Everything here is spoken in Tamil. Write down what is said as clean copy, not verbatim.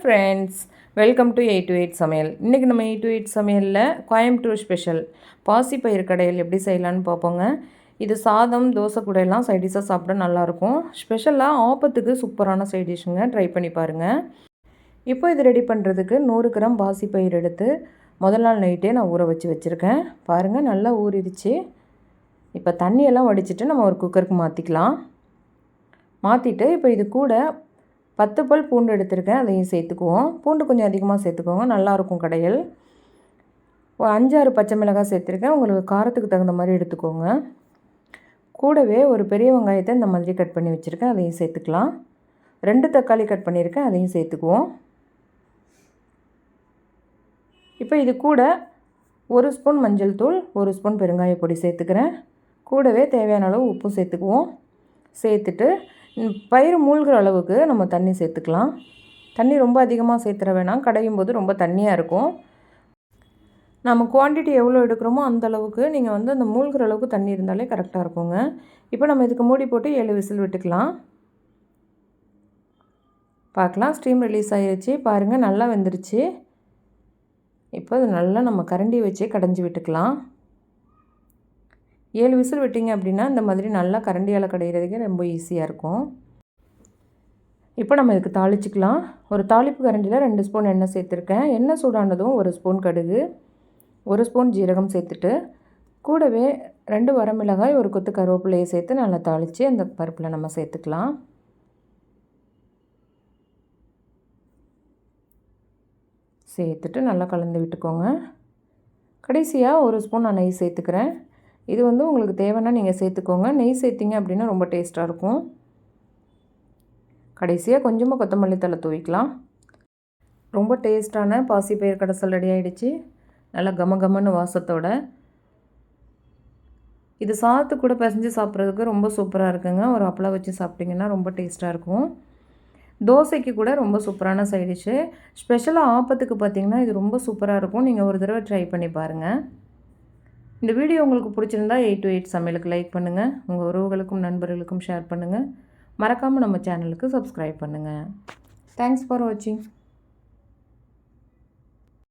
ஃப்ரெண்ட்ஸ், வெல்கம் டு 8 to 8 சமையல். இன்றைக்கி நம்ம 8 to 8 சமையலில் கோயம்புத்தூர் ஸ்பெஷல் பாசிப்பயிறு கடையில் எப்படி செய்யலான்னு பார்ப்போங்க. இது சாதம், தோசை கூட எல்லாம் சைடிஷாக சாப்பிட நல்லாயிருக்கும். ஸ்பெஷலாக ஆப்பத்துக்கு சூப்பரான சைடிஷ்ஷுங்க, ட்ரை பண்ணி பாருங்கள். இப்போ இது ரெடி பண்ணுறதுக்கு 100 கிராம் பாசிப்பயிறு எடுத்து முதல் நாள் நைட்டே நான் ஊற வச்சுருக்கேன். பாருங்கள், நல்லா ஊறிடுச்சு. இப்போ தண்ணியெல்லாம் வடிச்சிட்டு நம்ம ஒரு குக்கருக்கு மாற்றிக்கலாம். மாற்றிட்டு இப்போ இது கூட 10 பல் பூண்டு எடுத்திருக்கேன், அதையும் சேர்த்துக்குவோம். பூண்டு கொஞ்சம் அதிகமாக சேர்த்துக்கோங்க, நல்லாயிருக்கும் கடையில். 5-6 பச்சை மிளகாய் சேர்த்துருக்கேன், உங்களுக்கு காரத்துக்கு தகுந்த மாதிரி எடுத்துக்கோங்க. கூடவே ஒரு பெரிய வெங்காயத்தை இந்த மாதிரி கட் பண்ணி வச்சுருக்கேன், அதையும் சேர்த்துக்கலாம். 2 தக்காளி கட் பண்ணியிருக்கேன், அதையும் சேர்த்துக்குவோம். இப்போ இது கூட 1 ஸ்பூன் மஞ்சள் தூள், 1 ஸ்பூன் பெருங்காய பொடி சேர்த்துக்கிறேன். கூடவே தேவையான அளவு உப்பும் சேர்த்துக்குவோம். சேர்த்துட்டு பயிறு மூழ்கிற அளவுக்கு நம்ம தண்ணி சேர்த்துக்கலாம். தண்ணி ரொம்ப அதிகமாக சேர்த்துற வேணாம், கடையும் போது ரொம்ப தண்ணியாக இருக்கும். நம்ம குவான்டிட்டி எவ்வளோ எடுக்கிறோமோ அந்த அளவுக்கு நீங்கள் அந்த மூழ்கிற அளவுக்கு தண்ணி இருந்தாலே கரெக்டாக இருக்குங்க. இப்போ நம்ம இதுக்கு மூடி போட்டு 7 விசில் விட்டுக்கலாம். பார்க்கலாம், ஸ்டீம் ரிலீஸ் ஆகிடுச்சு. பாருங்கள், நல்லா வெந்துருச்சு. இப்போ அது நல்லா நம்ம கரண்டி வச்சே கடைஞ்சி விட்டுக்கலாம். 7 விசில் விட்டிங்க அப்படின்னா இந்த மாதிரி நல்லா கரண்டியால் கடையிறதுக்கு ரொம்ப ஈஸியாக இருக்கும். இப்போ நம்ம இதுக்கு தாளிச்சிக்கலாம். ஒரு தாளிப்பு கரண்டியில் 2 ஸ்பூன் எண்ணெய் சேர்த்துருக்கேன். எண்ணெய் சூடானதும் 1 ஸ்பூன் கடுகு, 1 ஸ்பூன் ஜீரகம் சேர்த்துட்டு கூடவே 2 வரமிளகாய், 1 கொத்து கருவேப்பிலையை சேர்த்து நல்லா தாளித்து அந்த பருப்பில் நம்ம சேர்த்துக்கலாம். சேர்த்துட்டு நல்லா கலந்து விட்டுக்கோங்க. கடைசியாக 1 ஸ்பூன் நான் நெய் சேர்த்துக்கிறேன். இது உங்களுக்கு தேவைன்னா நீங்கள் சேர்த்துக்கோங்க. நெய் சேர்த்திங்க அப்படின்னா ரொம்ப டேஸ்ட்டாக இருக்கும். கடைசியாக கொஞ்சமாக கொத்தமல்லி தழை தூவிக்கலாம். ரொம்ப டேஸ்ட்டான பாசிப்பயிறு கடைசல் ரெடி ஆகிடுச்சு, நல்லா கமகமன்னு வாசத்தோட. இது சாதத்து கூட பிசைஞ்சு சாப்பிட்றதுக்கு ரொம்ப சூப்பராக இருக்குங்க. ஒரு அப்பளம் வச்சு சாப்பிட்டிங்கன்னா ரொம்ப டேஸ்ட்டாக இருக்கும். தோசைக்கு கூட ரொம்ப சூப்பரான சைடிஷ்ஷு. ஸ்பெஷலாக ஆப்பத்துக்கு பார்த்திங்கன்னா இது ரொம்ப சூப்பராக இருக்கும். நீங்கள் ஒரு தடவை ட்ரை பண்ணி பாருங்கள். இந்த வீடியோ உங்களுக்கு பிடிச்சிருந்தா 8 to 8 சமையலுக்கு லைக் பண்ணுங்கள். உங்கள் உறவுகளுக்கும் நண்பர்களுக்கும் ஷேர் பண்ணுங்கள். மறக்காமல் நம்ம சேனலுக்கு சப்ஸ்கிரைப் பண்ணுங்கள். தேங்க்ஸ் ஃபார் வாட்சிங்.